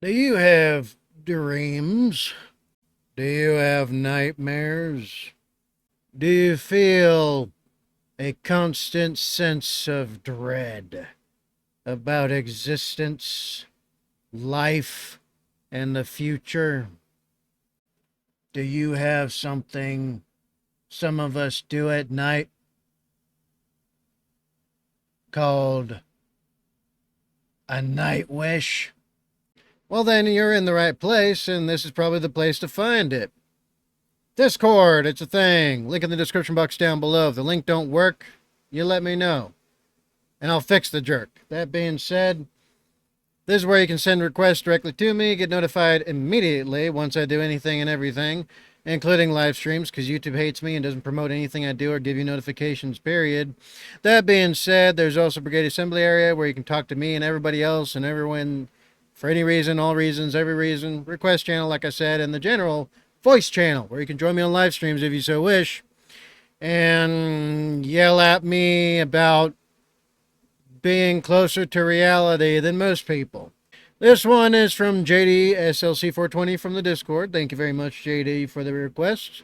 Do you have dreams? Do you have nightmares? Do you feel a constant sense of dread about existence, life, and the future? Do you have something some of us do at night called a night wish? Well, then you're in the right place, and this is probably the place to find it. Discord, it's a thing. Link in the description box down below. If the link don't work, you let me know, and I'll fix the jerk. That being said, this is where you can send requests directly to me, get notified immediately once I do anything and everything, including live streams, because YouTube hates me and doesn't promote anything I do or give you notifications, period. That being said, there's also Brigade Assembly area where you can talk to me and everybody else and everyone for any reason, all reasons, every reason. Request channel, like I said, and the general voice channel where you can join me on live streams if you so wish and yell at me about being closer to reality than most people. This one is from JD SLC420 from the Discord. Thank you very much, JD, for the request.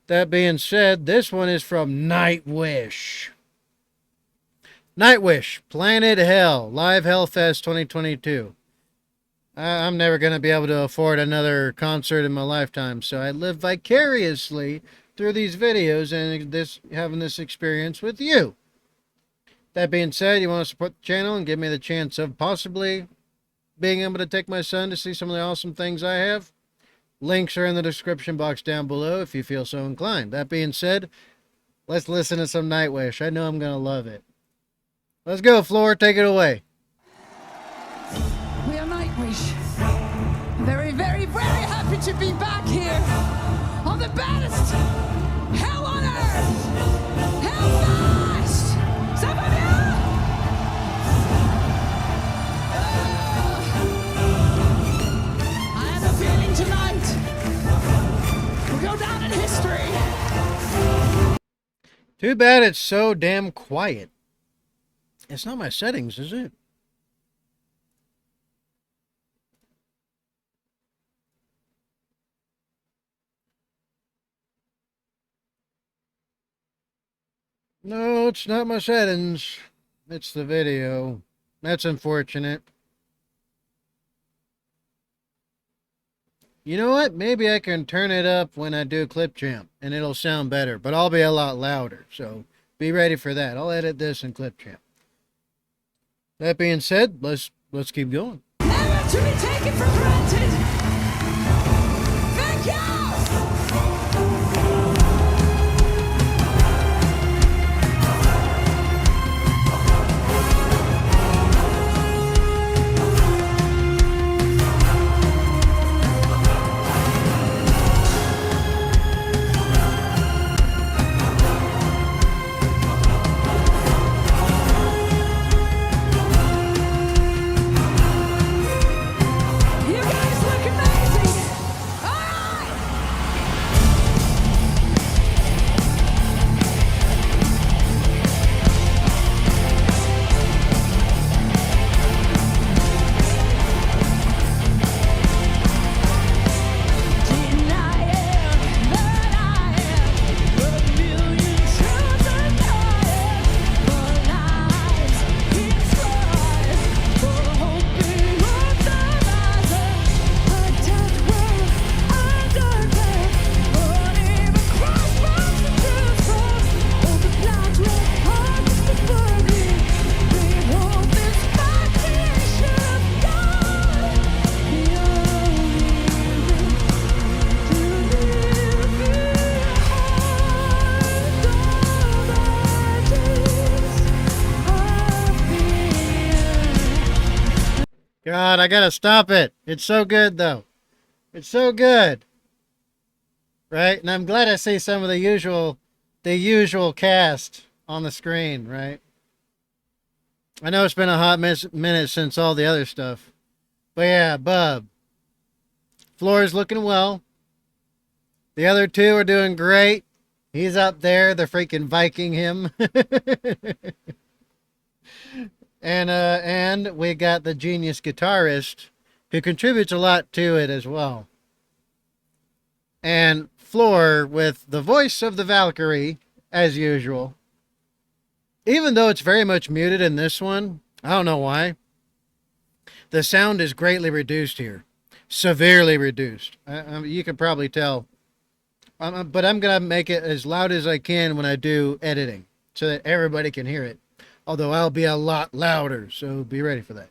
That being said, this one is from Nightwish. Nightwish, Planet Hell, Live Hellfest 2022. I'm never going to be able to afford another concert in my lifetime, so I live vicariously through these videos and having this experience with you. That being said, you want to support the channel and give me the chance of possibly being able to take my son to see some of the awesome things I have? Links are in the description box down below if you feel so inclined. That being said, let's listen to some Nightwish. I know I'm going to love it. Let's go, Floor. Take it away. We are Nightwish. Very, very, very happy to be back here on the baddest hell on earth. Hellfest! Some of you! I have a feeling tonight we'll go down in history. Too bad it's so damn quiet. It's not my settings, is it? No, it's not my settings. It's the video. That's unfortunate. You know what? Maybe I can turn it up when I do Clip Champ, and it'll sound better, but I'll be a lot louder, so be ready for that. I'll edit this in Clip Champ. That being said, let's keep going. Never to be taken for granted. Thank you! God, I gotta stop it. It's so good, though. It's so good. Right? And I'm glad I see some of the usual cast on the screen, right? I know it's been a hot minute since all the other stuff. But yeah, Bub. Floor's looking well. The other two are doing great. He's up there. They're freaking Viking him. And we got the genius guitarist who contributes a lot to it as well. And Floor with the voice of the Valkyrie, as usual. Even though it's very much muted in this one, I don't know why, the sound is greatly reduced here. Severely reduced. You can probably tell. But I'm going to make it as loud as I can when I do editing so that everybody can hear it. Although I'll be a lot louder, so be ready for that.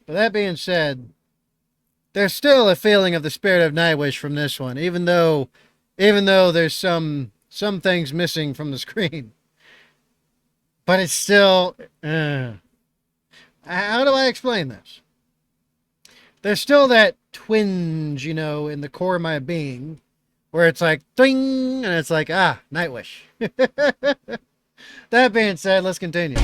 But that being said, there's still a feeling of the spirit of Nightwish from this one, even though there's some things missing from the screen. But it's still... how do I explain this? There's still that twinge, in the core of my being, where it's like, ding, and it's like, Nightwish. That being said, let's continue.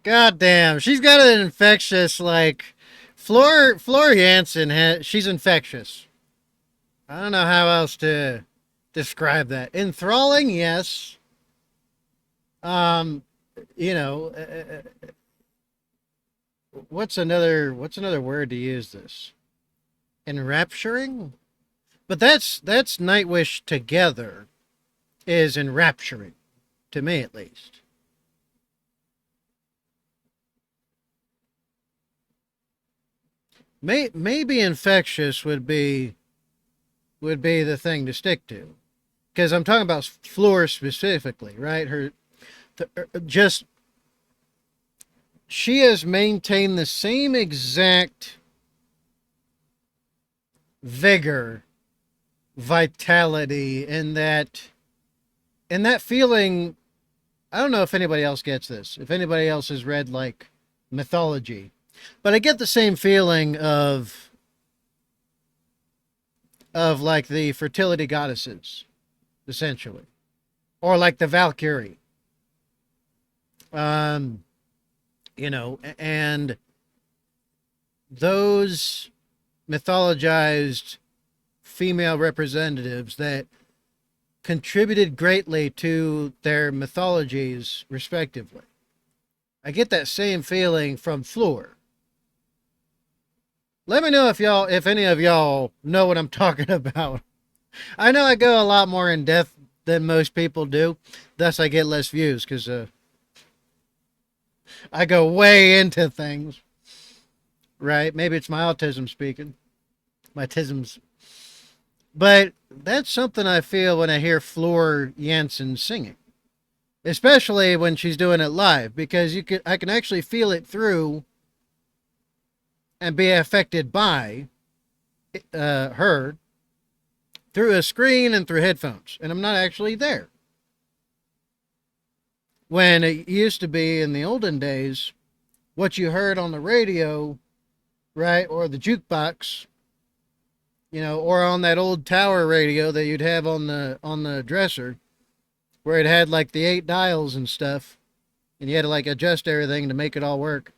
God damn, she's got an infectious, Floor Jansen, she's infectious. I don't know how else to describe that. Enthralling, yes. What's another word to use this? Enrapturing? But that's Nightwish together is enrapturing, to me at least. Maybe infectious would be the thing to stick to, because I'm talking about Floor specifically, right? She has maintained the same exact vigor, vitality, and that feeling. I don't know if anybody else gets this. If anybody else has read mythology. But I get the same feeling of the fertility goddesses, essentially. Or like the Valkyrie. And those mythologized female representatives that contributed greatly to their mythologies, respectively. I get that same feeling from Floor. Let me know if any of y'all know what I'm talking about. I know I go a lot more in depth than most people do, thus I get less views, because I go way into things. Right? Maybe it's my autism speaking. My tisms. But that's something I feel when I hear Floor Jansen singing. Especially when she's doing it live, because I can actually feel it through and be affected by her through a screen and through headphones. And I'm not actually there. When it used to be in the olden days, what you heard on the radio, right, or the jukebox, or on that old tower radio that you'd have on the dresser, where it had the 8 dials and stuff, and you had to adjust everything to make it all work.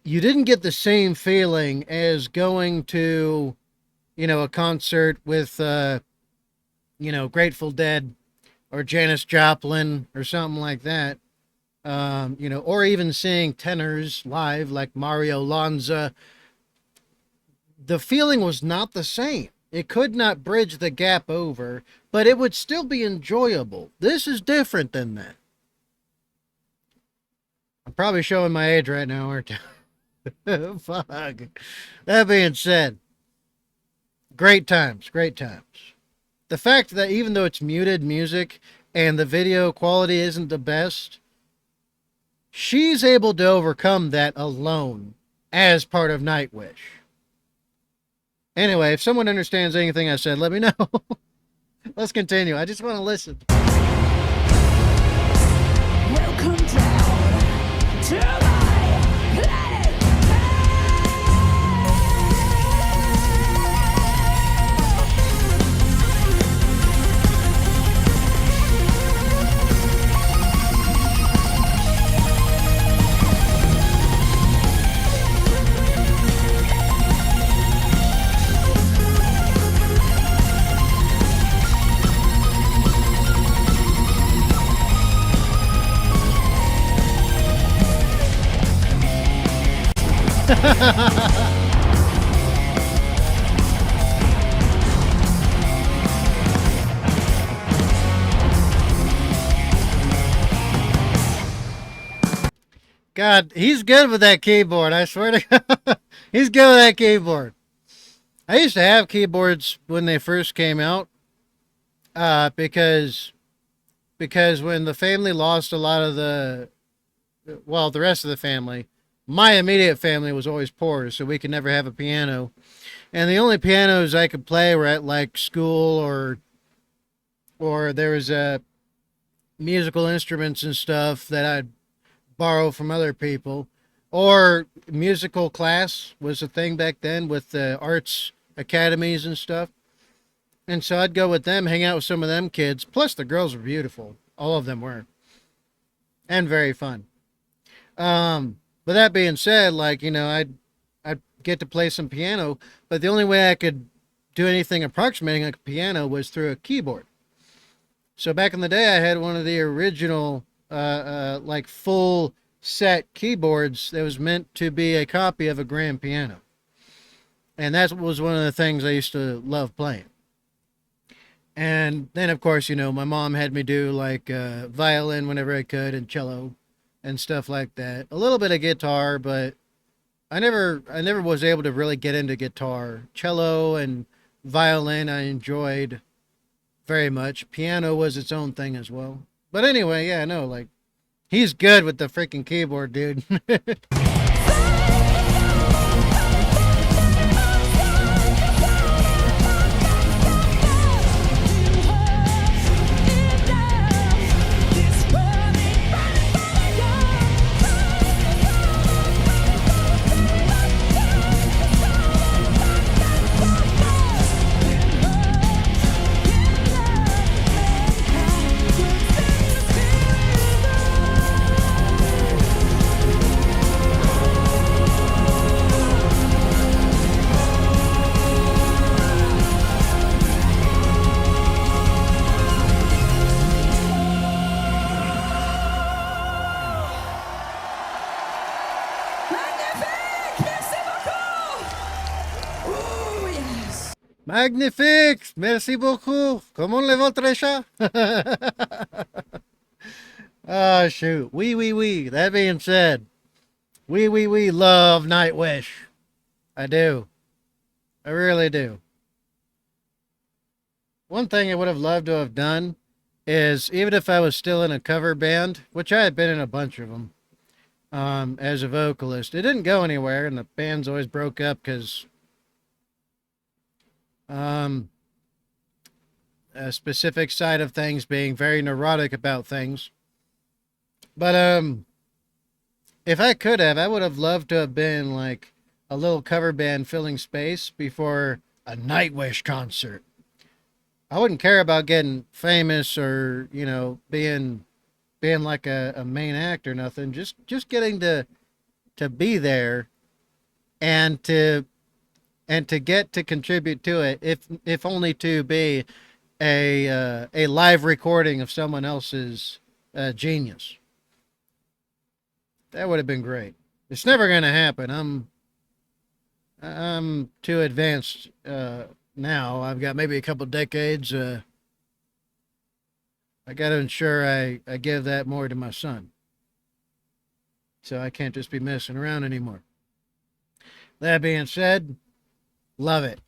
You didn't get the same feeling as going to, a concert with, Grateful Dead or Janis Joplin or something like that. Or even seeing tenors live like Mario Lanza. The feeling was not the same. It could not bridge the gap over, but it would still be enjoyable. This is different than that. I'm probably showing my age right now, aren't I? Fuck. That being said, great times, great times. The fact that even though it's muted music and the video quality isn't the best, she's able to overcome that alone as part of Nightwish. Anyway, if someone understands anything I said, let me know. Let's continue. I just want to listen. Welcome down to my planet. God, he's good with that keyboard. I swear to God. He's good with that keyboard. I used to have keyboards when they first came out, because when the family lost a lot of the rest of the family, my immediate family was always poor, so we could never have a piano. And the only pianos I could play were at like school, or there was musical instruments and stuff that I'd borrow from other people, or musical class was a thing back then with the arts academies and stuff. And so I'd go with them, hang out with some of them kids. Plus the girls were beautiful. All of them were. And very fun. But that being said, like, I'd get to play some piano, but the only way I could do anything approximating like a piano was through a keyboard. So back in the day, I had one of the original, like full set keyboards that was meant to be a copy of a grand piano. And that was one of the things I used to love playing. And then, of course, my mom had me do like violin whenever I could, and cello and stuff like that. A little bit of guitar, but I never was able to really get into guitar. Cello and violin I enjoyed very much. Piano was its own thing as well. But anyway, yeah, no, like, he's good with the freaking keyboard, dude. Magnifique! Merci beaucoup! Comment le votre chat? Oh, shoot. Oui. That being said, we love Nightwish. I do. I really do. One thing I would have loved to have done is, even if I was still in a cover band, which I had been in a bunch of them, as a vocalist, it didn't go anywhere, and the bands always broke up because a specific side of things being very neurotic about things. But if I could have, I would have loved to have been like a little cover band filling space before a Nightwish concert. I wouldn't care about getting famous or, being like a main act or nothing. Just getting to be there and to get to contribute to it, if only to be a live recording of someone else's genius. That would have been great. It's never going to happen. I'm too advanced now. I've got maybe a couple decades. I got to ensure I give that more to my son. So I can't just be messing around anymore. That being said, love it.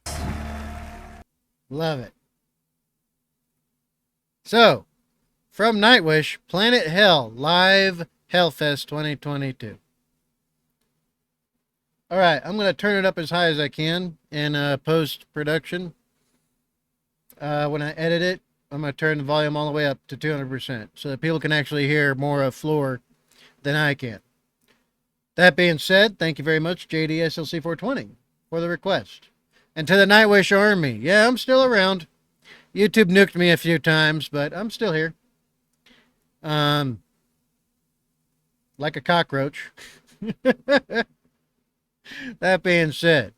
Love it. So, from Nightwish, Planet Hell, live Hellfest 2022. All right, I'm going to turn it up as high as I can in post-production. When I edit it, I'm going to turn the volume all the way up to 200% so that people can actually hear more of Floor than I can. That being said, thank you very much, JDSLC420, for the request. And to the Nightwish Army, yeah, I'm still around. YouTube nuked me a few times, but I'm still here. Like a cockroach. That being said,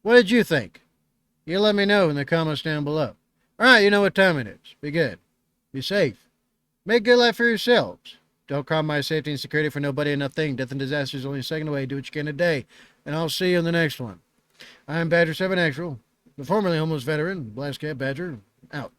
what did you think? You let me know in the comments down below. All right, you know what time it is. Be good. Be safe. Make good life for yourselves. Don't compromise safety and security for nobody and nothing. Death and disaster is only a second away. Do what you can today. And I'll see you in the next one. I'm Badger 7 Actual, the formerly homeless veteran, Blast Cat Badger, out.